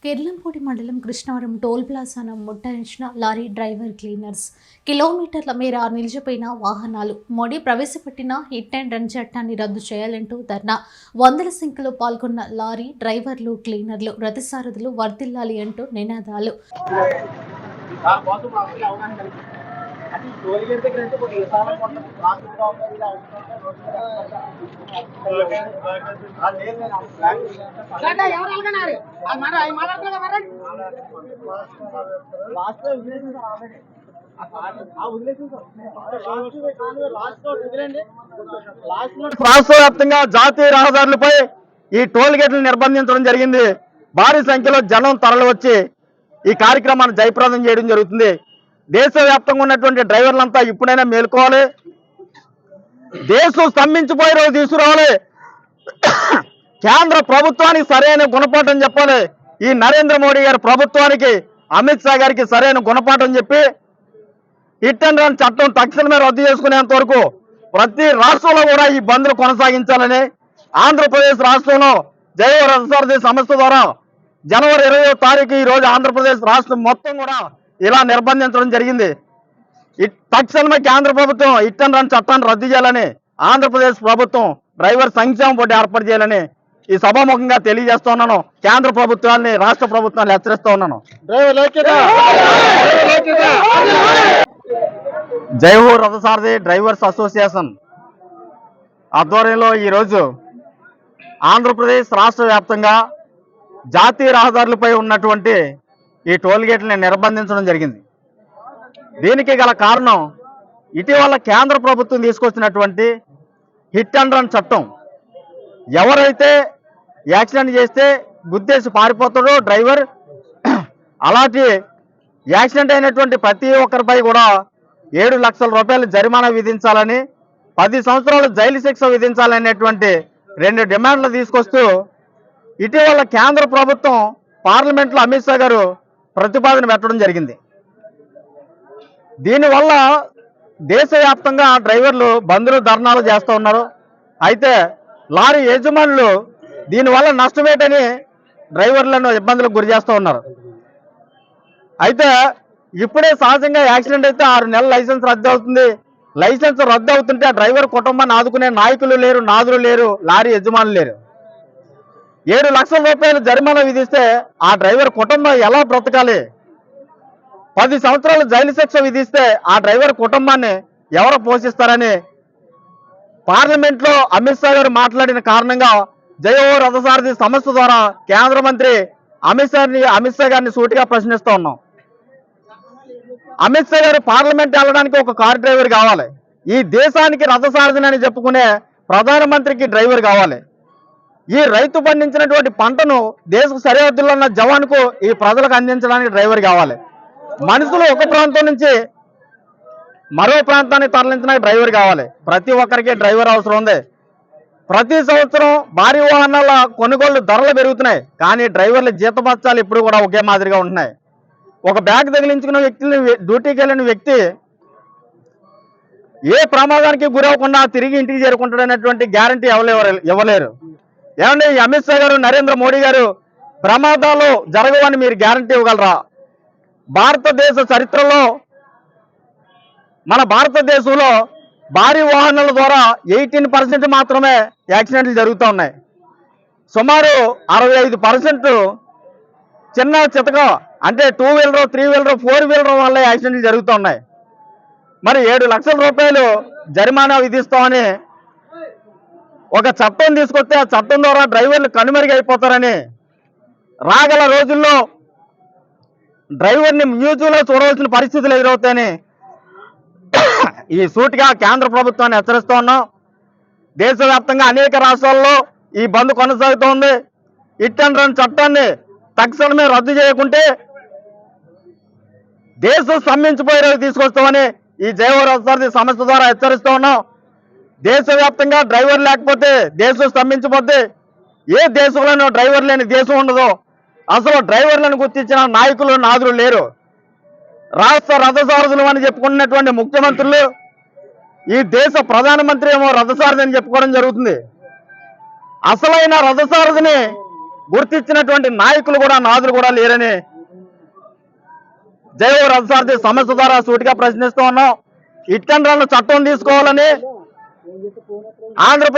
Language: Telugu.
కిర్లంపూడి మండలం కృష్ణవరం టోల్ ప్లాజాను ముట్టడించిన లారీ డ్రైవర్ క్లీనర్స్. కిలోమీటర్ల మేర నిలిచిపోయిన వాహనాలు. మోడీ ప్రవేశపెట్టిన హిట్ అండ్ రన్ చట్టాన్ని రద్దు చేయాలంటూ ధర్నా. వందల సంఖ్యలో పాల్గొన్న లారీ డ్రైవర్లు, క్లీనర్లు, రథసారథులు వర్ధిల్లాలి అంటూ నినాదాలు. రాష్ట్ర వ్యాప్తంగా జాతీయ రహదారులపై ఈ టోల్ గేట్లు నిర్బంధించడం జరిగింది. భారీ సంఖ్యలో జనం తరలి వచ్చి ఈ కార్యక్రమాన్ని జయప్రదం చేయడం జరుగుతుంది. దేశవ్యాప్తంగా ఉన్నటువంటి డ్రైవర్లంతా ఇప్పుడైనా మేలుకోవాలి. దేశం స్తంభించిపోయే రోజు తీసుకురావాలి. కేంద్ర ప్రభుత్వానికి సరైన గుణపాఠం చెప్పాలి. ఈ నరేంద్ర మోడీ గారి ప్రభుత్వానికి, అమిత్ షా గారికి సరైన గుణపాఠం చెప్పి హిట్ అండ్ రన్ చట్టం తక్షణమే రద్దు చేసుకునేంత వరకు ప్రతి రాష్ట్రంలో కూడా ఈ బంద్లు కొనసాగించాలని ఆంధ్రప్రదేశ్ రాష్ట్రంలో జయ రథసారథి సంస్థ ద్వారా జనవరి 20వ తారీఖు ఈ రోజు ఆంధ్రప్రదేశ్ రాష్ట్రం మొత్తం కూడా ఇలా నిర్బంధించడం జరిగింది. తక్షణమే కేంద్ర ప్రభుత్వం హిట్ అండ్ రన్ చట్టాన్ని రద్దు చేయాలని, ఆంధ్రప్రదేశ్ ప్రభుత్వం డ్రైవర్ సంక్షేమ బోర్డు ఏర్పాటు చేయాలని ఈ సభాముఖంగా తెలియజేస్తా ఉన్నాను. కేంద్ర ప్రభుత్వాన్ని, రాష్ట్ర ప్రభుత్వాన్ని హెచ్చరిస్తా ఉన్నాను. జై హో రథసారథి డ్రైవర్స్ అసోసియేషన్ ఆధ్వర్యంలో ఈరోజు ఆంధ్రప్రదేశ్ రాష్ట్ర వ్యాప్తంగా జాతీయ రహదారులపై ఉన్నటువంటి ఈ టోల్ గేట్లని నిర్బంధించడం జరిగింది. దీనికి గల కారణం ఇటీవల కేంద్ర ప్రభుత్వం తీసుకొచ్చినటువంటి హిట్ అండ్ రన్ చట్టం. ఎవరైతే యాక్సిడెంట్ చేస్తే గుద్దేసి పారిపోతాడో డ్రైవర్, అలాంటి యాక్సిడెంట్ అయినటువంటి ప్రతి ఒక్కరిపై కూడా 7 లక్షల రూపాయలు జరిమానా విధించాలని, 10 సంవత్సరాలు జైలు శిక్ష విధించాలనేటువంటి 2 డిమాండ్లు తీసుకొస్తూ ఇటీవల కేంద్ర ప్రభుత్వం పార్లమెంట్లో అమిత్ షా గారు ప్రతిపాదన పెట్టడం జరిగింది. దీనివల్ల దేశవ్యాప్తంగా డ్రైవర్లు బంద్లు, ధర్నాలు చేస్తూ ఉన్నారు. అయితే లారీ యజమానులు దీనివల్ల నష్టమేటని డ్రైవర్లను ఇబ్బందులకు గురి చేస్తూ ఉన్నారు. అయితే ఇప్పుడే సహజంగా యాక్సిడెంట్ అయితే 6 నెలల లైసెన్స్ రద్దు అవుతుంది. లైసెన్స్ రద్దు అవుతుంటే ఆ డ్రైవర్ కుటుంబాన్ని ఆదుకునే నాయకులు లేరు, నాదులు లేరు, లారీ యజమానులు లేరు. 7 లక్షల రూపాయలు జరిమానా విధిస్తే ఆ డ్రైవర్ కుటుంబం ఎలా బ్రతకాలి? 10 సంవత్సరాలు జైలు శిక్ష విధిస్తే ఆ డ్రైవర్ కుటుంబాన్ని ఎవరు పోషిస్తారని పార్లమెంట్లో అమిత్ షా గారు మాట్లాడిన కారణంగా జయ హో రథసారథి సంస్థ ద్వారా కేంద్ర మంత్రి అమిత్ షా గారిని సూటిగా ప్రశ్నిస్తూ ఉన్నాం. అమిత్ షా గారు పార్లమెంట్ వెళ్ళడానికి ఒక కారు డ్రైవర్ కావాలి. ఈ దేశానికి రథసారథిని అని చెప్పుకునే ప్రధానమంత్రికి డ్రైవర్ కావాలి. ఈ రైతు పండించినటువంటి పంటను దేశ సరిహద్దుల్లో ఉన్న జవాన్కు, ఈ ప్రజలకు అందించడానికి డ్రైవర్ కావాలి. మనుషులు ఒక ప్రాంతం నుంచి మరో ప్రాంతానికి తరలించడానికి డ్రైవర్ కావాలి. ప్రతి ఒక్కరికి డ్రైవర్ అవసరం ఉంది. ప్రతి సంవత్సరం భారీ వాహనాల కొనుగోళ్లు ధరలు పెరుగుతున్నాయి, కానీ డ్రైవర్ల జీతపత్యాలు ఇప్పుడు కూడా ఒకే మాదిరిగా ఉంటున్నాయి. ఒక బ్యాగ్ తగిలించుకున్న వ్యక్తిని, డ్యూటీకి వెళ్ళిన వ్యక్తి ఏ ప్రమాదానికి గురవకుండా తిరిగి ఇంటికి చేరుకుంటాడనేటువంటి గ్యారంటీ ఇవ్వలేరు. ఏమంటే అమిత్ షా గారు, నరేంద్ర మోడీ గారు ప్రమాదాలు జరగవని మీరు గ్యారంటీ ఇవ్వగలరా? భారతదేశ చరిత్రలో, మన భారతదేశంలో భారీ వాహనాల ద్వారా 18% మాత్రమే యాక్సిడెంట్లు జరుగుతూ ఉన్నాయి. సుమారు 65% చిన్న చితక, అంటే 2 వీలర్, 3 వీలర్, 4 వీలర్ వల్ల యాక్సిడెంట్లు జరుగుతూ ఉన్నాయి. మరి 7 లక్షల రూపాయలు జరిమానా విధిస్తామని ఒక చట్టం తీసుకొస్తే ఆ చట్టం ద్వారా డ్రైవర్లు కనుమరుగైపోతారని, రాగల రోజుల్లో డ్రైవర్ని మ్యూజియంలో చూడవలసిన పరిస్థితులు ఎదురవుతాయని ఈ సూటిగా కేంద్ర ప్రభుత్వాన్ని హెచ్చరిస్తూ ఉన్నాం. దేశవ్యాప్తంగా అనేక రాష్ట్రాల్లో ఈ బంద్ కొనసాగుతోంది. హిట్ అండ్ రన్ చట్టాన్ని తక్షణమే రద్దు చేయకుంటే దేశం స్తంభించిపోయే రోజు తీసుకొస్తామని ఈ జయ హో రథసారథి సంస్థ ద్వారా హెచ్చరిస్తూ ఉన్నాం. దేశవ్యాప్తంగా డ్రైవర్ లేకపోతే దేశం స్తంభించిపోద్ది. ఏ దేశంలోనూ డ్రైవర్ లేని దేశం ఉండదు. అసలు డ్రైవర్లను గుర్తించిన నాయకులు, నాదులు లేరు. రాష్ట్ర రథసారథులు అని చెప్పుకున్నటువంటి ముఖ్యమంత్రులు, ఈ దేశ ప్రధానమంత్రి ఏమో రథసారథి అని చెప్పుకోవడం జరుగుతుంది. అసలైన రథసారథిని గుర్తించినటువంటి నాయకులు కూడా నాదులు కూడా లేరని జైవ రథసారథి సమస్య ద్వారా సూటిగా ప్రశ్నిస్తూ ఉన్నాం. హిట్ అండ్ రన్ చట్టం తీసుకోవాలని ఆంధ్రప్రదేశ్